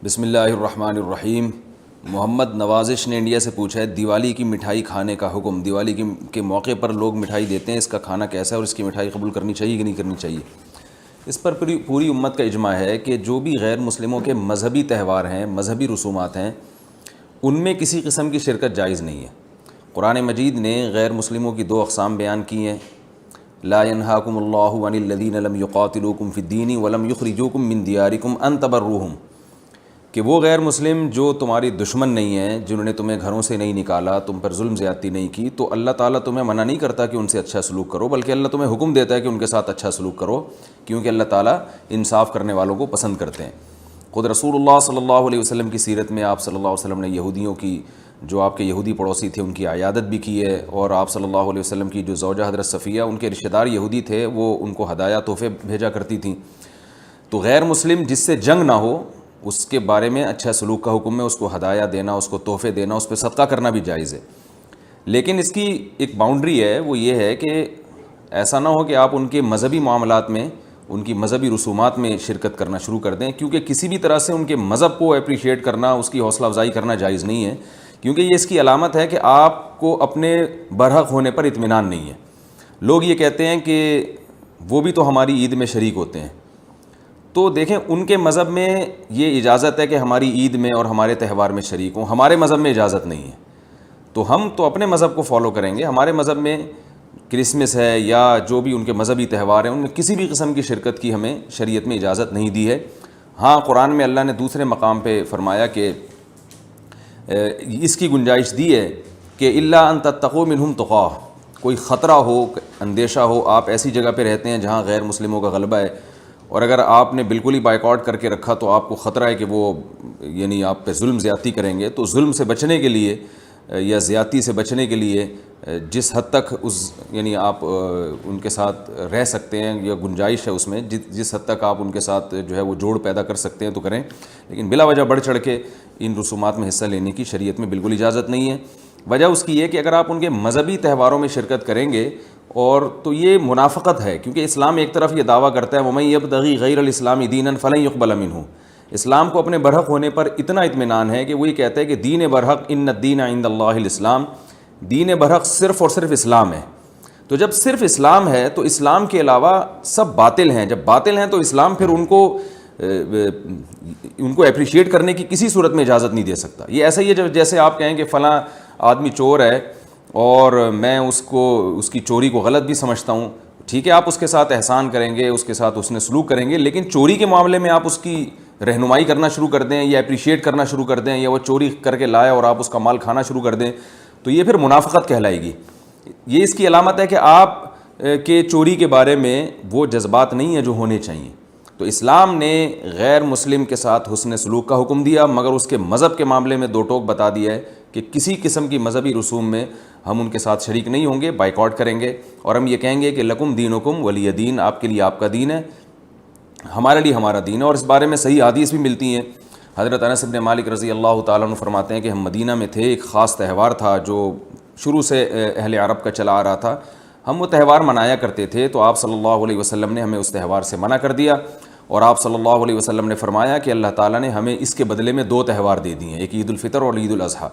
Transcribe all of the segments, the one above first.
بسم اللہ الرحمن الرحیم۔ محمد نوازش نے انڈیا سے پوچھا ہے دیوالی کی مٹھائی کھانے کا حکم، دیوالی کے موقع پر لوگ مٹھائی دیتے ہیں، اس کا کھانا کیسا ہے اور اس کی مٹھائی قبول کرنی چاہیے کہ نہیں کرنی چاہیے؟ اس پر پوری امت کا اجماع ہے کہ جو بھی غیر مسلموں کے مذہبی تہوار ہیں، مذہبی رسومات ہیں، ان میں کسی قسم کی شرکت جائز نہیں ہے۔ قرآن مجید نے غیر مسلموں کی دو اقسام بیان کی ہیں، لا ينهاكم الله عن الذين لم يقاتلوكم في الدين ولم يخرجوكم من دياركم ان تبروهم، کہ وہ غیر مسلم جو تمہاری دشمن نہیں ہیں، جنہوں نے تمہیں گھروں سے نہیں نکالا، تم پر ظلم زیادتی نہیں کی، تو اللہ تعالیٰ تمہیں منع نہیں کرتا کہ ان سے اچھا سلوک کرو، بلکہ اللہ تمہیں حکم دیتا ہے کہ ان کے ساتھ اچھا سلوک کرو، کیونکہ اللہ تعالیٰ انصاف کرنے والوں کو پسند کرتے ہیں۔ خود رسول اللہ صلی اللہ علیہ وسلم کی سیرت میں آپ صلی اللہ علیہ وسلم نے یہودیوں کی، جو آپ کے یہودی پڑوسی تھے، ان کی عیادت بھی کی ہے، اور آپ صلی اللہ علیہ وسلم کی جو زوجہ حضرت صفیہ، ان کے رشتہ دار یہودی تھے، وہ ان کو ہدایہ تحفے بھیجا کرتی تھیں۔ تو غیر مسلم جس سے جنگ نہ ہو، اس کے بارے میں اچھا سلوک کا حکم ہے، اس کو ہدایہ دینا، اس کو تحفے دینا، اس پہ صدقہ کرنا بھی جائز ہے۔ لیکن اس کی ایک باؤنڈری ہے، وہ یہ ہے کہ ایسا نہ ہو کہ آپ ان کے مذہبی معاملات میں، ان کی مذہبی رسومات میں شرکت کرنا شروع کر دیں، کیونکہ کسی بھی طرح سے ان کے مذہب کو اپریشیٹ کرنا، اس کی حوصلہ افزائی کرنا جائز نہیں ہے، کیونکہ یہ اس کی علامت ہے کہ آپ کو اپنے برحق ہونے پر اطمینان نہیں ہے۔ لوگ یہ کہتے ہیں کہ وہ بھی تو ہماری عید میں شریک ہوتے ہیں، تو دیکھیں ان کے مذہب میں یہ اجازت ہے کہ ہماری عید میں اور ہمارے تہوار میں شریک ہوں، ہمارے مذہب میں اجازت نہیں ہے، تو ہم تو اپنے مذہب کو فالو کریں گے۔ ہمارے مذہب میں کرسمس ہے یا جو بھی ان کے مذہبی تہوار ہیں، ان میں کسی بھی قسم کی شرکت کی ہمیں شریعت میں اجازت نہیں دی ہے۔ ہاں، قرآن میں اللہ نے دوسرے مقام پہ فرمایا کہ اس کی گنجائش دی ہے کہ الا ان تتقوا منہم تقاہ، کوئی خطرہ ہو، اندیشہ ہو، آپ ایسی جگہ پہ رہتے ہیں جہاں غیر مسلموں کا غلبہ ہے، اور اگر آپ نے بالکل ہی بائیکاٹ کر کے رکھا تو آپ کو خطرہ ہے کہ وہ یعنی آپ پہ ظلم زیادتی کریں گے، تو ظلم سے بچنے کے لیے یا زیادتی سے بچنے کے لیے جس حد تک یعنی آپ ان کے ساتھ رہ سکتے ہیں یا گنجائش ہے اس میں، جس حد تک آپ ان کے ساتھ جو ہے وہ جوڑ پیدا کر سکتے ہیں تو کریں، لیکن بلا وجہ بڑھ چڑھ کے ان رسومات میں حصہ لینے کی شریعت میں بالکل اجازت نہیں ہے۔ وجہ اس کی یہ کہ اگر آپ ان کے مذہبی تہواروں میں شرکت کریں گے اور تو یہ منافقت ہے، کیونکہ اسلام ایک طرف یہ دعویٰ کرتا ہے وَمَن يَبْتَغِي غَيْرَ الْإِسْلَامِ دِينًا فَلَن يُقْبَلَ مِنْهُ، اسلام کو اپنے برحق ہونے پر اتنا اطمینان ہے کہ وہ یہ کہتا ہے کہ دین برحق ان الدین عند اللہ الاسلام، دین برحق صرف اور صرف اسلام ہے۔ تو جب صرف اسلام ہے تو اسلام کے علاوہ سب باطل ہیں، جب باطل ہیں تو اسلام پھر ان کو اپریشیٹ کرنے کی کسی صورت میں اجازت نہیں دے سکتا۔ یہ ایسا ہی ہے جیسے آپ کہیں کہ فلاں آدمی چور ہے اور میں اس کی چوری کو غلط بھی سمجھتا ہوں، ٹھیک ہے، آپ اس کے ساتھ احسان کریں گے، اس کے ساتھ اس نے سلوک کریں گے، لیکن چوری کے معاملے میں آپ اس کی رہنمائی کرنا شروع کر دیں یا اپریشیٹ کرنا شروع کر دیں، یا وہ چوری کر کے لائے اور آپ اس کا مال کھانا شروع کر دیں، تو یہ پھر منافقت کہلائے گی۔ یہ اس کی علامت ہے کہ آپ کے چوری کے بارے میں وہ جذبات نہیں ہیں جو ہونے چاہیے۔ تو اسلام نے غیر مسلم کے ساتھ حسن سلوک کا حکم دیا، مگر اس کے مذہب کے معاملے میں دو ٹوک بتا دیا ہے کہ کسی قسم کی مذہبی رسوم میں ہم ان کے ساتھ شریک نہیں ہوں گے، بائیکاٹ کریں گے، اور ہم یہ کہیں گے کہ لکم دینکم ولی دین، آپ کے لیے آپ کا دین ہے، ہمارے لیے ہمارا دین ہے۔ اور اس بارے میں صحیح حدیث بھی ملتی ہیں۔ حضرت انس بن مالک رضی اللہ تعالیٰ عنہ فرماتے ہیں کہ ہم مدینہ میں تھے، ایک خاص تہوار تھا جو شروع سے اہل عرب کا چلا آ رہا تھا، ہم وہ تہوار منایا کرتے تھے، تو آپ صلی اللہ علیہ وسلم نے ہمیں اس تہوار سے منع کر دیا، اور آپ صلی اللہ علیہ وسلم نے فرمایا کہ اللہ تعالیٰ نے ہمیں اس کے بدلے میں دو تہوار دے دیے ہیں، ایک عید الفطر اور عید الاضحیٰ۔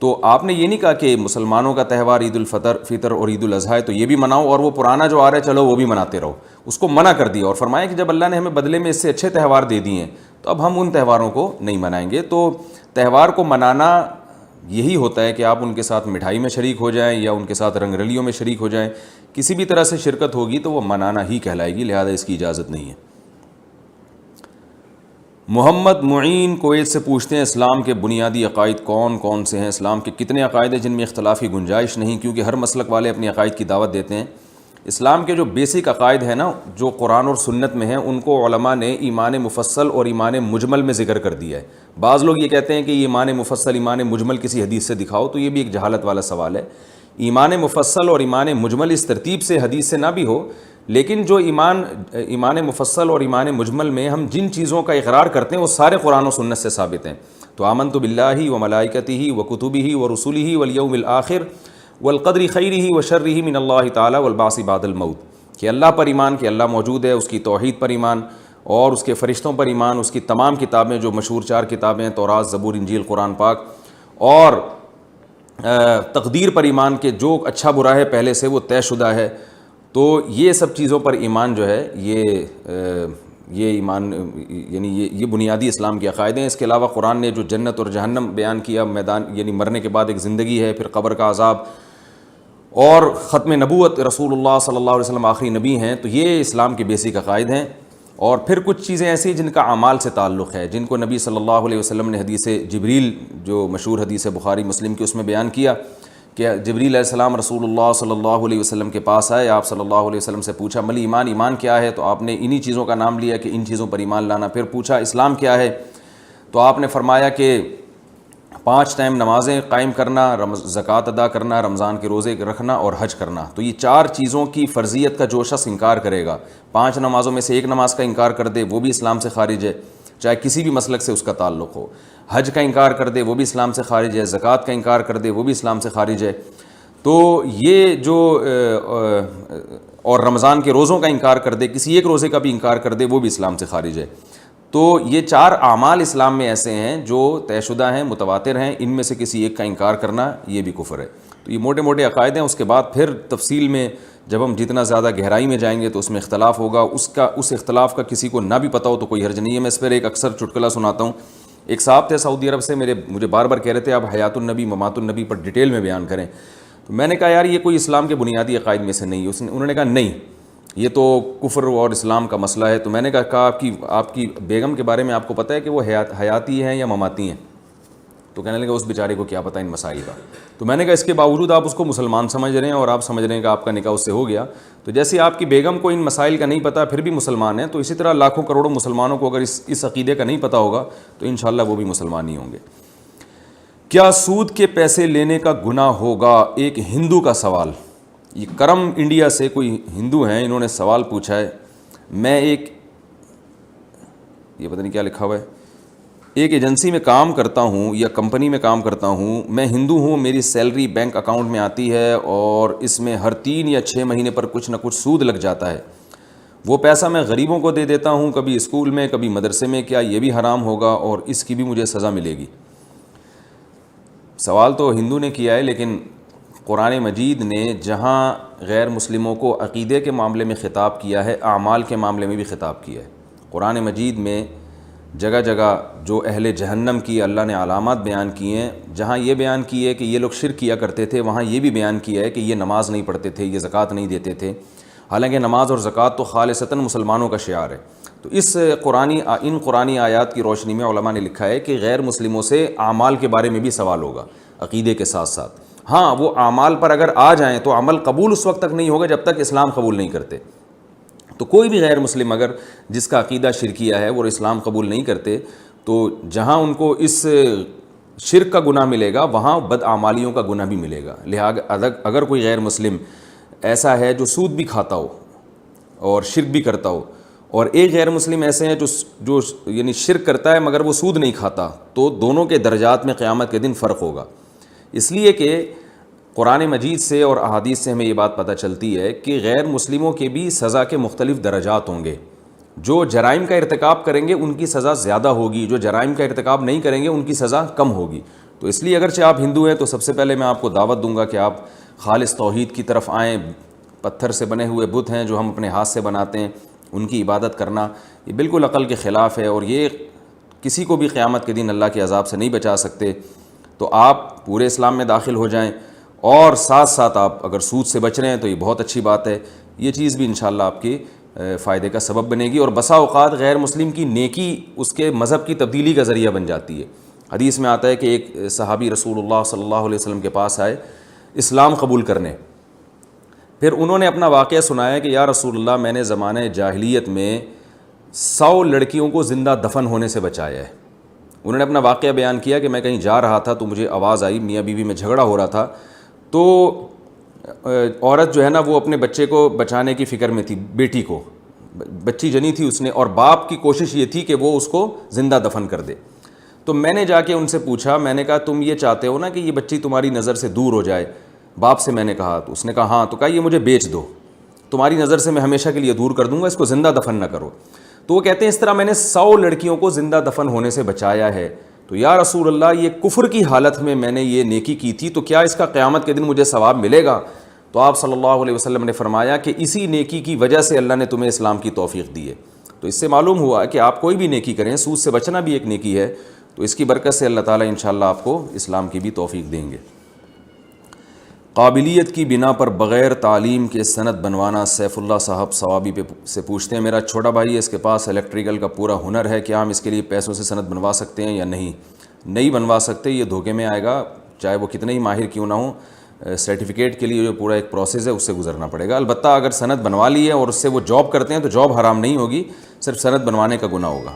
تو آپ نے یہ نہیں کہا کہ مسلمانوں کا تہوار عید الفطر اور عید الاضحیٰ ہے تو یہ بھی مناؤ، اور وہ پرانا جو آ رہا ہے چلو وہ بھی مناتے رہو، اس کو منع کر دیا، اور فرمایا کہ جب اللہ نے ہمیں بدلے میں اس سے اچھے تہوار دے دیے ہیں تو اب ہم ان تہواروں کو نہیں منائیں گے۔ تو تہوار کو منانا یہی ہوتا ہے کہ آپ ان کے ساتھ مٹھائی میں شریک ہو جائیں یا ان کے ساتھ رنگ رلیوں میں شریک ہو جائیں، کسی بھی طرح سے شرکت ہوگی تو وہ منانا ہی کہلائے گی، لہذا اس کی اجازت نہیں ہے۔ محمد معین کویت سے پوچھتے ہیں اسلام کے بنیادی عقائد کون کون سے ہیں؟ اسلام کے کتنے عقائد ہیں جن میں اختلاف کی گنجائش نہیں؟ کیونکہ ہر مسلک والے اپنی عقائد کی دعوت دیتے ہیں۔ اسلام کے جو بیسک عقائد ہیں نا، جو قرآن اور سنت میں ہیں، ان کو علماء نے ایمان مفصل اور ایمان مجمل میں ذکر کر دیا ہے۔ بعض لوگ یہ کہتے ہیں کہ یہ ایمان مفصل ایمان مجمل کسی حدیث سے دکھاؤ، تو یہ بھی ایک جہالت والا سوال ہے۔ ایمان مفصل اور ایمان مجمل اس ترتیب سے حدیث سے نہ بھی ہو، لیکن جو ایمان مفصل اور ایمان مجمل میں ہم جن چیزوں کا اقرار کرتے ہیں وہ سارے قرآن و سنت سے ثابت ہیں۔ تو آمنت باللہ و ملائکتہ و کتبہ و رسلہ والیوم الآخر والقدر خیرہ و شرہ من اللہ تعالی والبعث بعد الموت، کہ اللہ پر ایمان، کہ اللہ موجود ہے، اس کی توحید پر ایمان، اور اس کے فرشتوں پر ایمان, اس کی تمام کتابیں جو مشہور 4 کتابیں ہیں, تورات, زبور, انجیل, قرآن پاک, اور تقدیر پر ایمان کہ جو اچھا برا ہے پہلے سے وہ طے شدہ ہے. تو یہ سب چیزوں پر ایمان جو ہے یہ ایمان یعنی یہ بنیادی اسلام کے عقائد ہیں. اس کے علاوہ قرآن نے جو جنت اور جہنم بیان کیا, میدان یعنی مرنے کے بعد ایک زندگی ہے, پھر قبر کا عذاب, اور ختم نبوت, رسول اللہ صلی اللہ علیہ وسلم آخری نبی ہیں, تو یہ اسلام کے بیسک عقائد ہیں. اور پھر کچھ چیزیں ایسی جن کا اعمال سے تعلق ہے, جن کو نبی صلی اللہ علیہ وسلم نے حدیث جبریل, جو مشہور حدیث بخاری مسلم کی, اس میں بیان کیا کہ جبریل علیہ السلام رسول اللہ صلی اللہ علیہ وسلم کے پاس آئے, آپ صلی اللہ علیہ وسلم سے پوچھا مل ایمان, ایمان کیا ہے؟ تو آپ نے انہی چیزوں کا نام لیا کہ ان چیزوں پر ایمان لانا. پھر پوچھا اسلام کیا ہے؟ تو آپ نے فرمایا کہ 5 ٹائم نمازیں قائم کرنا, زکوٰۃ ادا کرنا, رمضان کے روزے رکھنا اور حج کرنا. تو یہ 4 چیزوں کی فرضیت کا جو شخص انکار کرے گا, 5 نمازوں میں سے ایک نماز کا انکار کر دے, وہ بھی اسلام سے خارج ہے, چاہے کسی بھی مسلک سے اس کا تعلق ہو. حج کا انکار کر دے وہ بھی اسلام سے خارج ہے, زکوٰۃ کا انکار کر دے وہ بھی اسلام سے خارج ہے. تو یہ جو اور رمضان کے روزوں کا انکار کر دے, کسی ایک روزے کا بھی انکار کر دے, وہ بھی اسلام سے خارج ہے. تو یہ 4 اعمال اسلام میں ایسے ہیں جو طے شدہ ہیں, متواتر ہیں, ان میں سے کسی ایک کا انکار کرنا یہ بھی کفر ہے. تو یہ موٹے موٹے عقائد ہیں. اس کے بعد پھر تفصیل میں جب ہم جتنا زیادہ گہرائی میں جائیں گے تو اس میں اختلاف ہوگا. اس اختلاف کا کسی کو نہ بھی پتہ ہو تو کوئی حرج نہیں ہے. میں اس پر ایک اکثر چٹکلا سناتا ہوں. ایک صاحب تھے سعودی عرب سے, مجھے بار بار کہہ رہے تھے آپ حیات النبی, ممات النبی پر ڈیٹیل میں بیان کریں. تو میں نے کہا یار یہ کوئی اسلام کے بنیادی عقائد میں سے نہیں ہے. انہوں نے کہا نہیں, یہ تو کفر اور اسلام کا مسئلہ ہے. تو میں نے کہا آپ کی بیگم کے بارے میں آپ کو پتہ ہے کہ وہ حیاتی ہیں یا مماتی ہیں؟ تو کہنے لگا اس بیچارے کو کیا پتہ ان مسائل کا. تو میں نے کہا اس کے باوجود آپ اس کو مسلمان سمجھ رہے ہیں اور آپ سمجھ رہے ہیں کہ آپ کا نکاح اس سے ہو گیا. تو جیسے آپ کی بیگم کو ان مسائل کا نہیں پتہ پھر بھی مسلمان ہیں, تو اسی طرح لاکھوں کروڑوں مسلمانوں کو اگر اس عقیدے کا نہیں پتہ ہوگا تو انشاءاللہ وہ بھی مسلمان ہی ہوں گے. کیا سود کے پیسے لینے کا گناہ ہوگا؟ ایک ہندو کا سوال. یہ کرم انڈیا سے کوئی ہندو ہیں, انہوں نے سوال پوچھا ہے. میں یہ پتہ نہیں کیا لکھا ہوا ہے, ایک ایجنسی میں کام کرتا ہوں یا کمپنی میں کام کرتا ہوں. میں ہندو ہوں, میری سیلری بینک اکاؤنٹ میں آتی ہے اور اس میں ہر 3 یا 6 مہینے پر کچھ نہ کچھ سود لگ جاتا ہے. وہ پیسہ میں غریبوں کو دے دیتا ہوں, کبھی اسکول میں کبھی مدرسے میں. کیا یہ بھی حرام ہوگا اور اس کی بھی مجھے سزا ملے گی؟ سوال تو ہندو نے کیا ہے, لیکن قرآن مجید نے جہاں غیر مسلموں کو عقیدے کے معاملے میں خطاب کیا ہے, اعمال کے معاملے میں بھی خطاب کیا ہے. قرآن مجید میں جگہ جگہ جو اہل جہنم کی اللہ نے علامات بیان کی ہیں, جہاں یہ بیان کی ہے کہ یہ لوگ شرک کیا کرتے تھے, وہاں یہ بھی بیان کیا ہے کہ یہ نماز نہیں پڑھتے تھے, یہ زکوٰۃ نہیں دیتے تھے. حالانکہ نماز اور زکوٰۃ تو خالصتاً مسلمانوں کا شعار ہے. تو ان قرآنی آیات کی روشنی میں علماء نے لکھا ہے کہ غیر مسلموں سے اعمال کے بارے میں بھی سوال ہوگا عقیدے کے ساتھ ساتھ. ہاں وہ اعمال پر اگر آ جائیں تو عمل قبول اس وقت تک نہیں ہوگا جب تک اسلام قبول نہیں کرتے. تو کوئی بھی غیر مسلم اگر جس کا عقیدہ شرکیہ ہے وہ اسلام قبول نہیں کرتے, تو جہاں ان کو اس شرک کا گناہ ملے گا وہاں بدعمالیوں کا گناہ بھی ملے گا. لہٰذا اگر کوئی غیر مسلم ایسا ہے جو سود بھی کھاتا ہو اور شرک بھی کرتا ہو, اور ایک غیر مسلم ایسے ہیں جو یعنی شرک کرتا ہے مگر وہ سود نہیں کھاتا, تو دونوں کے درجات میں قیامت کے دن فرق ہوگا. اس لیے کہ قرآن مجید سے اور احادیث سے ہمیں یہ بات پتہ چلتی ہے کہ غیر مسلموں کے بھی سزا کے مختلف درجات ہوں گے. جو جرائم کا ارتکاب کریں گے ان کی سزا زیادہ ہوگی, جو جرائم کا ارتکاب نہیں کریں گے ان کی سزا کم ہوگی. تو اس لیے اگرچہ آپ ہندو ہیں تو سب سے پہلے میں آپ کو دعوت دوں گا کہ آپ خالص توحید کی طرف آئیں. پتھر سے بنے ہوئے بت ہیں جو ہم اپنے ہاتھ سے بناتے ہیں, ان کی عبادت کرنا یہ بالکل عقل کے خلاف ہے, اور یہ کسی کو بھی قیامت کے دن اللہ کے عذاب سے نہیں بچا سکتے. تو آپ پورے اسلام میں داخل ہو جائیں, اور ساتھ ساتھ آپ اگر سود سے بچ رہے ہیں تو یہ بہت اچھی بات ہے. یہ چیز بھی انشاءاللہ آپ کی فائدے کا سبب بنے گی. اور بسا اوقات غیر مسلم کی نیکی اس کے مذہب کی تبدیلی کا ذریعہ بن جاتی ہے. حدیث میں آتا ہے کہ ایک صحابی رسول اللہ صلی اللہ علیہ وسلم کے پاس آئے اسلام قبول کرنے. پھر انہوں نے اپنا واقعہ سنایا کہ یا رسول اللہ, میں نے زمانہ جاہلیت میں 100 لڑکیوں کو زندہ دفن ہونے سے بچایا ہے. انہوں نے اپنا واقعہ بیان کیا کہ میں کہیں جا رہا تھا تو مجھے آواز آئی, میاں بیوی میں جھگڑا ہو رہا تھا, تو عورت جو ہے نا وہ اپنے بچے کو بچانے کی فکر میں تھی, بیٹی کو بچی جنی تھی اس نے, اور باپ کی کوشش یہ تھی کہ وہ اس کو زندہ دفن کر دے. تو میں نے جا کے ان سے پوچھا, میں نے کہا تم یہ چاہتے ہو نا کہ یہ بچی تمہاری نظر سے دور ہو جائے؟ باپ سے میں نے کہا, تو اس نے کہا ہاں. تو کہا یہ مجھے بیچ دو, تمہاری نظر سے میں ہمیشہ کے لیے دور کر دوں گا, اس کو زندہ دفن نہ کرو. تو وہ کہتے ہیں اس طرح میں نے 100 لڑکیوں کو زندہ دفن ہونے سے بچایا ہے. تو یا رسول اللہ یہ کفر کی حالت میں نے یہ نیکی کی تھی, تو کیا اس کا قیامت کے دن مجھے ثواب ملے گا؟ تو آپ صلی اللہ علیہ وسلم نے فرمایا کہ اسی نیکی کی وجہ سے اللہ نے تمہیں اسلام کی توفیق دی ہے. تو اس سے معلوم ہوا کہ آپ کوئی بھی نیکی کریں, سود سے بچنا بھی ایک نیکی ہے, تو اس کی برکت سے اللہ تعالیٰ انشاءاللہ آپ کو اسلام کی بھی توفیق دیں گے. قابلیت کی بنا پر بغیر تعلیم کے سند بنوانا. سیف اللہ صاحب ثوابی سے پوچھتے ہیں, میرا چھوٹا بھائی ہے, اس کے پاس الیکٹریکل کا پورا ہنر ہے, کیا ہم اس کے لیے پیسوں سے سند بنوا سکتے ہیں یا نہیں؟ نہیں بنوا سکتے, یہ دھوکے میں آئے گا, چاہے وہ کتنے ہی ماہر کیوں نہ ہوں. سرٹیفکیٹ کے لیے جو پورا ایک پروسیس ہے اس سے گزرنا پڑے گا. البتہ اگر سند بنوا لی ہے اور اس سے وہ جاب کرتے ہیں تو جاب حرام نہیں ہوگی, صرف سند بنوانے کا گناہ ہوگا.